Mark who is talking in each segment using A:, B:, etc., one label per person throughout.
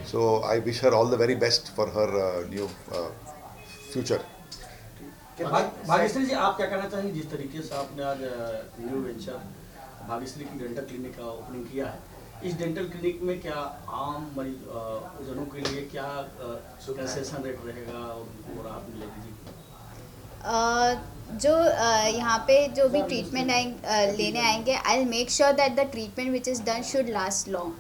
A: So I wish her all the very best for her new future.
B: Bhagyashree जी, आप क्या कहना चाहेंगे जिस तरीके से आपने आज न्यू वेंचर भाग्यश्री की डेंटल क्लिनिक का ओपनिंग किया है, इस डेंटल क्लिनिक में क्या आम मरीज जनों के लिए क्या कंसेशन रेट रहेगा और उनको राहत मिलेगी जी?
C: जो यहाँ पे जो भी ट्रीटमेंट लेने आएंगे, I make sure that the treatment which is done should last long.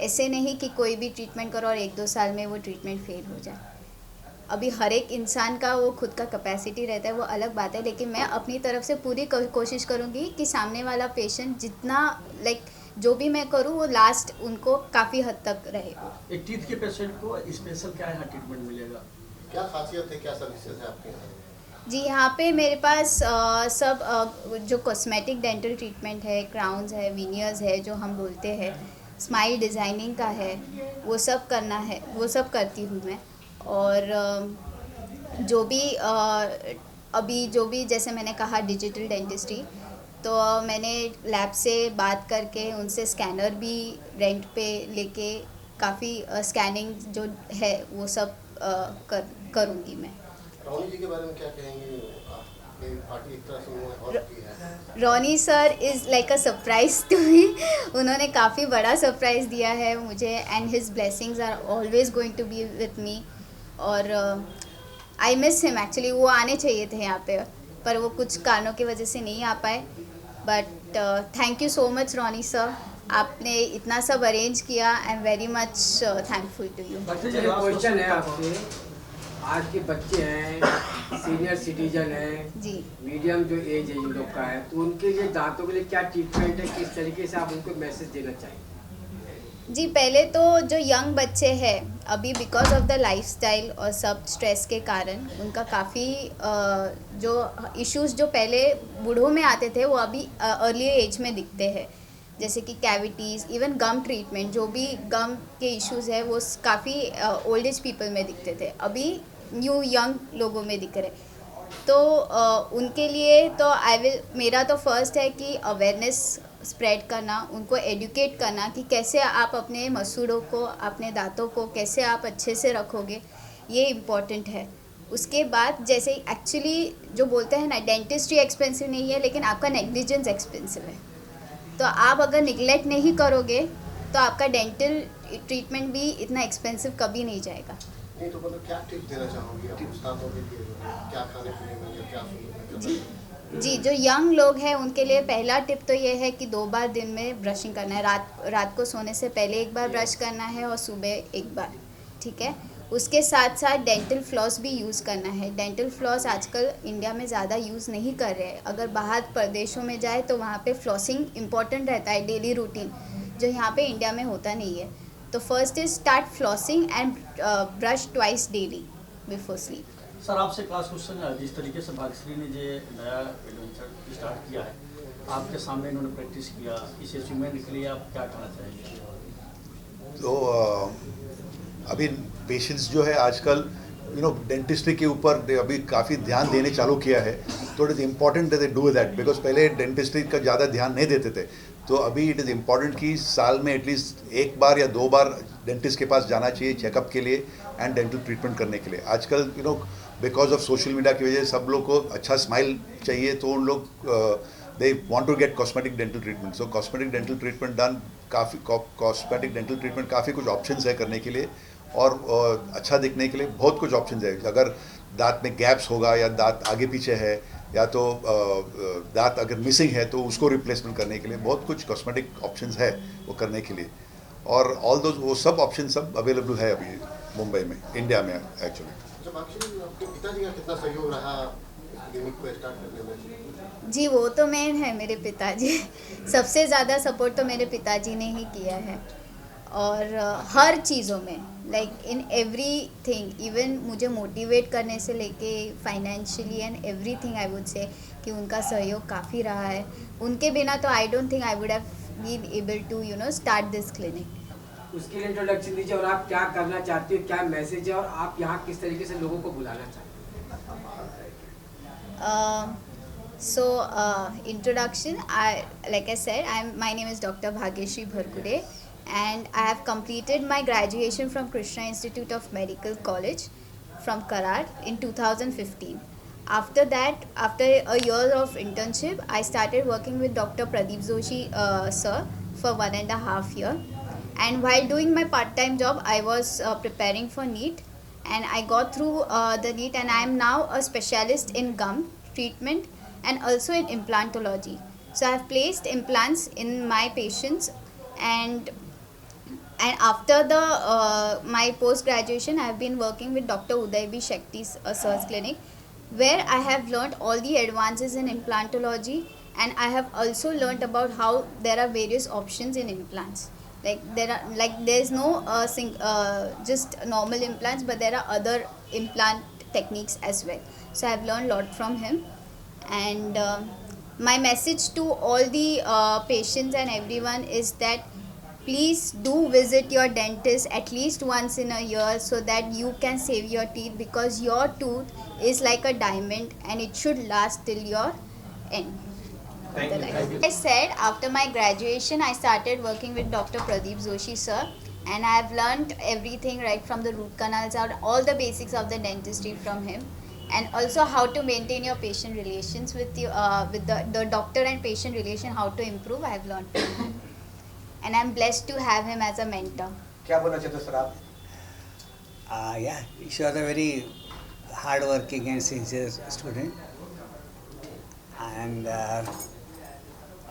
C: ऐसे नहीं कि कोई भी ट्रीटमेंट करो और 1-2 साल में वो ट्रीटमेंट फेल हो जाए। अभी हर एक इंसान का वो खुद का कैपेसिटी रहता है, वो अलग बात है, लेकिन मैं अपनी तरफ से पूरी कोशिश करूँगी कि सामने वाला पेशेंट जितना जो भी मैं करूँ वो लास्ट उनको काफ़ी हद तक रहे।
B: एक टीथ के पेशेंट को स्पेशल क्या यहाँ ट्रीटमेंट मिलेगा?
D: क्या खासियत है, क्या सर्विसेज है आपके यहाँ?
C: जी, यहाँ पे मेरे पास सब जो कॉस्मेटिक डेंटल ट्रीटमेंट है, क्राउन्स है, वीनियर्स है जो हम बोलते हैं, स्माइल डिज़ाइनिंग का है, वो सब करना है, वो सब करती हूँ मैं। और जो भी अभी जो भी जैसे मैंने कहा डिजिटल डेंटिस्ट्री, तो मैंने लैब से बात करके उनसे स्कैनर भी रेंट पे लेके काफ़ी स्कैनिंग जो है वो सब करूँगी मैं।
D: रॉनी जी के बारे में क्या कहेंगे? आपकी पार्टी एक तरह से उन्होंने हॉस्ट की है।
C: Ronnie sir is like a surprise to me. उन्होंने काफ़ी बड़ा सरप्राइज़ दिया है मुझे, and his blessings are always going to be with me. और आई मिस हिम एक्चुअली। वो आने चाहिए थे यहाँ पे, पर वो कुछ कारणों की वजह से नहीं आ पाए। But thank you so much Ronnie sir, आपने इतना सब अरेंज किया। I am very much thankful to you.
E: Question है आपसे, आज के बच्चे हैं, सीनियर सिटीजन हैं
C: जी,
E: मीडियम जो एज है इन लोग का है, तो उनके लिए दांतों के लिए क्या ट्रीटमेंट है, किस तरीके से आप उनको मैसेज देना चाहिए?
C: जी, पहले तो जो यंग बच्चे हैं अभी बिकॉज ऑफ द लाइफस्टाइल और सब स्ट्रेस के कारण उनका काफ़ी जो इश्यूज जो पहले बूढ़ों में आते थे वो अभी अर्ली एज में दिखते हैं, जैसे कि कैविटीज़, इवन गम ट्रीटमेंट, जो भी गम के इश्यूज है वो काफ़ी ओल्ड एज पीपल में दिखते थे, अभी न्यू यंग लोगों में दिख रहे। तो उनके लिए तो मेरा तो फर्स्ट है कि अवेयरनेस स्प्रेड करना, उनको एडुकेट करना कि कैसे आप अपने मसूड़ों को, अपने दांतों को कैसे आप अच्छे से रखोगे, ये इम्पॉर्टेंट है। उसके बाद जैसे एक्चुअली जो बोलते हैं ना, डेंटिस्ट्री एक्सपेंसिव नहीं है लेकिन आपका नेग्लिजेंस एक्सपेंसिव है। तो आप अगर निगलेक्ट नहीं करोगे तो आपका डेंटल ट्रीटमेंट भी इतना एक्सपेंसिव कभी नहीं जाएगा।
D: नहीं तो मतलब क्या टिप देना चाहोगी आप उस्तादों के लिए? क्या खाने पीने में या क्या सुनने?
C: जी, जो यंग लोग हैं उनके लिए पहला टिप तो ये है कि 2 बार दिन में ब्रशिंग करना है। रात को सोने से पहले 1 बार ब्रश करना है और सुबह 1 बार, ठीक है। उसके साथ साथ डेंटल फ्लॉस भी यूज़ करना है। डेंटल फ्लॉस आजकल इंडिया में ज़्यादा यूज़ नहीं कर रहे हैं। अगर बाहर प्रदेशों में जाए तो वहाँ पे फ्लॉसिंग इम्पॉर्टेंट रहता है, डेली रूटीन, जो यहाँ पे इंडिया में होता नहीं है। तो first is start flossing and brush twice daily before sleep.
B: Sir, आपसे क्लास क्वेश्चन है, जिस तरीके से भाग्यश्री ने जो नया एडवेंचर स्टार्ट किया है, आपके सामने इन्होंने प्रैक्टिस किया, इस अचीवमेंट के लिए आप क्या कहना चाहेंगे?
A: तो अभी पेशेंट्स जो है आजकल डेंटिस्ट्री के ऊपर अभी काफ़ी ध्यान देने चालू किया है। तो it is important that they do that, because पहले डेंटिस्ट्री का ज़्यादा ध्यान नहीं देते थे। तो अभी इट इज़ इम्पॉर्टेंट कि साल में एटलीस्ट 1 बार या 2 बार डेंटिस्ट के पास जाना चाहिए चेकअप के लिए एंड डेंटल ट्रीटमेंट करने के लिए। आजकल बिकॉज ऑफ सोशल मीडिया की वजह से सब लोग को अच्छा स्माइल चाहिए, तो उन लोग they want to get cosmetic dental treatment. So cosmetic dental treatment done, काफ़ी कॉस्मेटिक डेंटल ट्रीटमेंट काफ़ी कुछ ऑप्शंस है करने के लिए, और अच्छा दिखने के लिए बहुत कुछ ऑप्शंस है। अगर दांत में गैप्स होगा या दांत आगे पीछे है या तो दांत अगर मिसिंग है तो उसको रिप्लेसमेंट करने के लिए बहुत कुछ कॉस्मेटिक ऑप्शंस है वो करने के लिए। और ऑल दो वो सब ऑप्शन सब अवेलेबल है अभी मुंबई में, इंडिया में एक्चुअली।
D: जब एक्चुअली आपके पिताजी का कितना सहयोग रहा क्लिनिक को स्टार्ट करने में?
C: जी, वो तो मेन है मेरे पिताजी। सबसे ज़्यादा सपोर्ट तो मेरे पिताजी ने ही किया है, और हर चीज़ों में, like in every thing, even मुझे मोटिवेट करने से लेके financially and everything, I would say कि उनका सहयोग काफ़ी रहा है। उनके बिना तो I don't think I would have been able to start this clinic.
E: उसके लिए इंट्रोडक्शन दीजिए, और आप क्या करना चाहते हो, क्या मैसेज है, और आप यहाँ किस तरीके से लोगों को बुलाना चाहते
C: हो? Introduction, my name is Dr. Bhagyashree Bharkude, and I have completed my graduation from Krishna Institute of Medical College from Karar in 2015. After that, after a year of internship, I started working with Dr. Pradeep Joshi sir for 1.5 years. And while doing my part-time job, I was preparing for NEET, and I got through the NEET, and I am now a specialist in gum treatment and also in implantology. So I have placed implants in my patients, and after the my post graduation, I have been working with Dr. Uday B. Shakti's sir's clinic, where I have learned all the advances in implantology, and I have also learned about how there are various options in implants. There's no just normal implants, but there are other implant techniques as well. So I have learned a lot from him, and my message to all the patients and everyone is that please do visit your dentist at least once in a year, so that you can save your teeth, because your tooth is like a diamond and it should last till your end. I said, after my graduation, I started working with Dr. Pradeep Joshi sir, and I have learned everything right from the root canals out, all the basics of the dentistry from him, and also how to maintain your patient relations with the doctor and patient relation, how to improve. I have learned from him, and I'm blessed to have him as a mentor.
D: क्या बोलना चाहते हो sir आप?
F: Yeah, she was a very hard-working and sincere student, and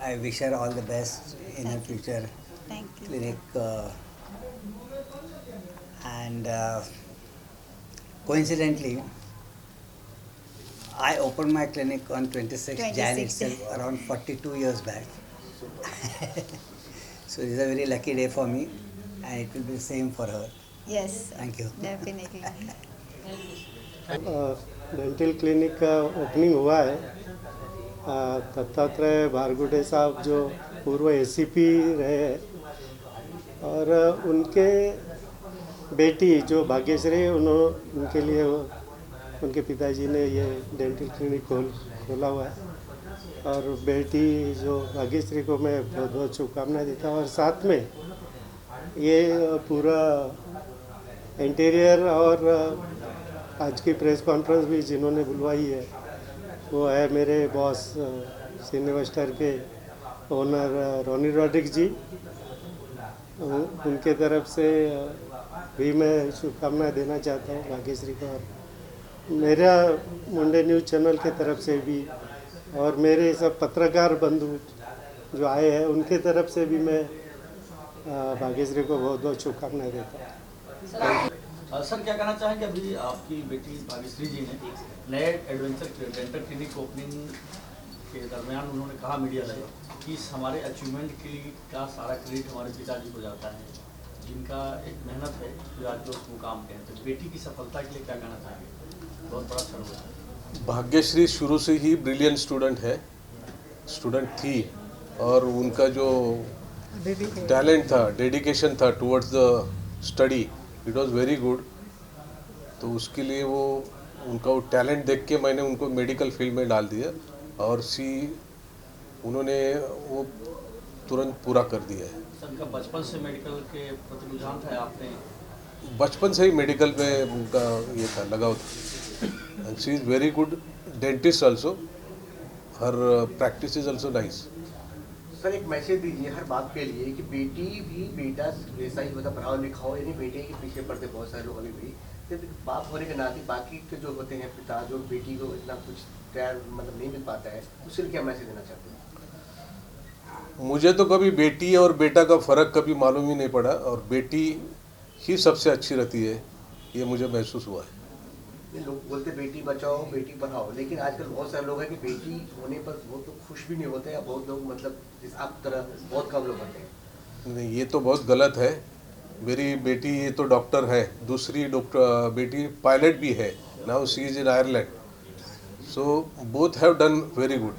F: I wish her all the best in her future
C: Thank you.
F: clinic. And coincidentally, I opened my clinic on 26th Jan itself, around 42 years back. So it's a very lucky day for me, and it will be the same for her.
C: Yes,
F: Thank you.
C: definitely.
G: Dental clinic का opening हुआ है। दत्तात्रेय भार्गुटे साहब जो पूर्व ACP रहे हैं, और उनके बेटी जो भाग्यश्री, उनके लिए उनके पिताजी ने ये डेंटल क्लिनिक खोला हुआ है, और बेटी जो भाग्यश्री को मैं बहुत बहुत शुभकामनाएं देता हूँ। और साथ में ये पूरा इंटीरियर और आज की प्रेस कॉन्फ्रेंस भी जिन्होंने बुलवाई है, वो है मेरे बॉस श्रीनिवास्टर के ओनर रोनी रॉड्रिक्स जी। उनके तरफ से भी मैं शुभकामनाएं देना चाहता हूँ भाग्यश्री को, और मेरा मुंडे न्यूज़ चैनल के तरफ से भी, और मेरे सब पत्रकार बंधु जो आए हैं उनके तरफ से भी मैं भाग्यश्री को बहुत बहुत शुभकामनाएं देता हूँ।
B: सर, क्या कहना चाहेंगे, अभी आपकी बेटी भाग्यश्री जी ने नए एडवेंचर डेंटल क्लिनिक ओपनिंग के दरमियान उन्होंने कहा मीडिया से कि हमारे अचीवमेंट के लिए का सारा क्रेडिट हमारे पिताजी को जाता है, जिनका एक मेहनत है जो आज उस मुकाम पे है। तो बेटी की सफलता के लिए क्या कहना चाहेंगे? बहुत बड़ा क्षण हुआ है।
H: भाग्यश्री शुरू से ही ब्रिलियंट स्टूडेंट थी, और उनका जो टैलेंट था, डेडिकेशन था towards the study, it was very good. तो उसके लिए उनका वो टैलेंट देख के मैंने उनको मेडिकल फील्ड में डाल दिया, और उन्होंने वो तुरंत पूरा कर दिया है।
B: उनका बचपन से मेडिकल के प्रति रुझान था, आपने
H: बचपन से ही मेडिकल में उनका ये था, लगाव था। And she is very good dentist also, her practice is also nice.
D: Sir, एक मैसेज दीजिए हर बात के लिए कि बेटी भी बेटा वैसा ही मतलब पढ़ाओ लिखाओ, यानी बेटे के पीछे पड़ते बहुत सारे लोग अभी भी। बाप होने के नाते बाकी के जो होते हैं पिता, जो बेटी को इतना कुछ तैयार मतलब नहीं मिल पाता है, उसके लिए क्या मैसेज देना चाहते हैं?
H: मुझे तो कभी बेटी और बेटा का फ़र्क कभी मालूम ही नहीं पड़ा, और बेटी ही सबसे अच्छी रहती है, ये मुझे महसूस हुआ है।
D: लोग बोलते बेटी बचाओ बेटी पढ़ाओ, लेकिन आजकल बहुत सारे लोग हैं कि बेटी होने पर वो तो खुश भी नहीं होते, या बहुत लोग मतलब जिस आप तरह बहुत कम लोग होते हैं।
H: नहीं, ये तो बहुत गलत है। मेरी बेटी ये तो डॉक्टर है, दूसरी बेटी पायलट भी है, now she is in Ireland, so both have done very good.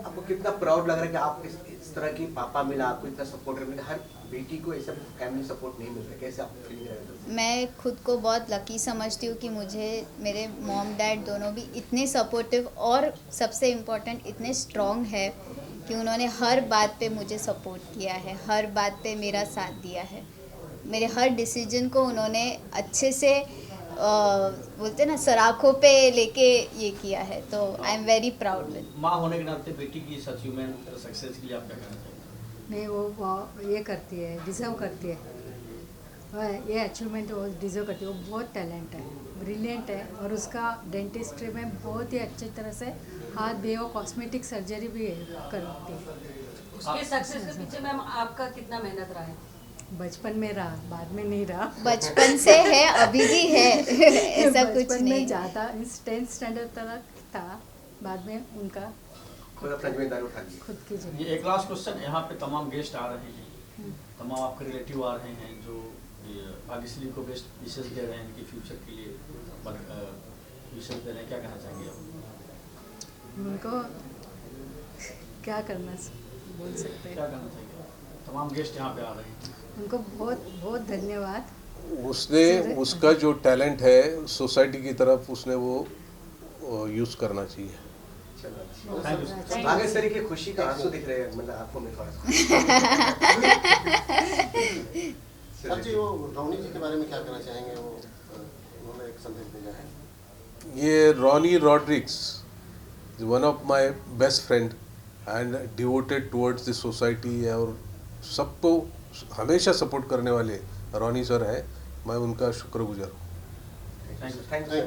D: आपको कितना प्राउड लग रहा है कि आप इस तरह की पापा मिला, आपको इतना सपोर्टर मिला? हर बेटी को ऐसा फैमिली सपोर्ट नहीं मिलता, कैसे आप फीलिंग रहते हो?
C: मैं खुद को बहुत लकी समझती हूँ कि मुझे मेरे मॉम डैड दोनों भी इतने सपोर्टिव और सबसे इम्पोर्टेंट इतने स्ट्रॉन्ग है कि उन्होंने हर बात पे मुझे सपोर्ट किया है, हर बात पे मेरा साथ दिया है, मेरे हर डिसीजन को उन्होंने अच्छे से बोलते ना सराखों पे लेके ये किया है, तो आई एम वेरी प्राउड विद।
B: माँ होने के नाते बेटी की इस अचीवमेंट सक्सेस के लिए आप क्या कहना चाहिए?
I: नहीं, वो ये करती है, डिज़र्व करती है, ये अचीवमेंट वो डिज़र्व करती है। वो बहुत टैलेंट है, ब्रिलियंट है, और उसका डेंटिस्ट्री में बहुत ही अच्छी तरह से हाथ भी है, वो कॉस्मेटिक सर्जरी भी करती है।
J: उसके सक्सेस के पीछे मैम आपका कितना मेहनत रहा है?
I: बचपन में रहा, बाद में नहीं रहा।
C: बचपन से है, अभी भी है ऐसा कुछ
I: बचपन
C: नहीं।
I: में ज़्यादा 10th स्टैंडर्ड तक था, बाद में उनका
D: खुद अपना जिम्मेदारी उठा ली।
I: खुद की जिम्मेदारी।
B: ये एक लास्ट क्वेश्चन, यहाँ पे तमाम गेस्ट आ रहे हैं, तमाम आपके रिलेटिव आ रहे हैं जो भाग्यश्री को बेस्ट विशेष दे रहे हैं, इनके फ्यूचर के लिए विशेष दे रहे हैं, क्या कहना चाहेंगे आप?
I: उनको क्या करना बोल सकते
B: क्या
I: हैं,
B: कहना चाहिए? तमाम गेस्ट यहाँ पे आ रहे हैं,
I: उनको बहुत बहुत धन्यवाद।
H: उसने उसका जो टैलेंट है सोसाइटी की तरफ उसने वो यूज़ करना चाहिए।
B: Thank you.
D: भाग्यश्री की खुशी का आंसू दिख रहे हैं, मतलब आंखों में थोड़ा सा।
K: सर जी, वो रॉनी जी के बारे में क्या कहना चाहेंगे? वो उन्होंने एक संदेश भेजा है।
H: ये Ronnie Rodricks, one of my best friend and devoted towards the society, और सबको हमेशा सपोर्ट करने वाले रॉनी सर है, मैं उनका शुक्रगुजार हूँ।
B: Thank you.
D: Thank you.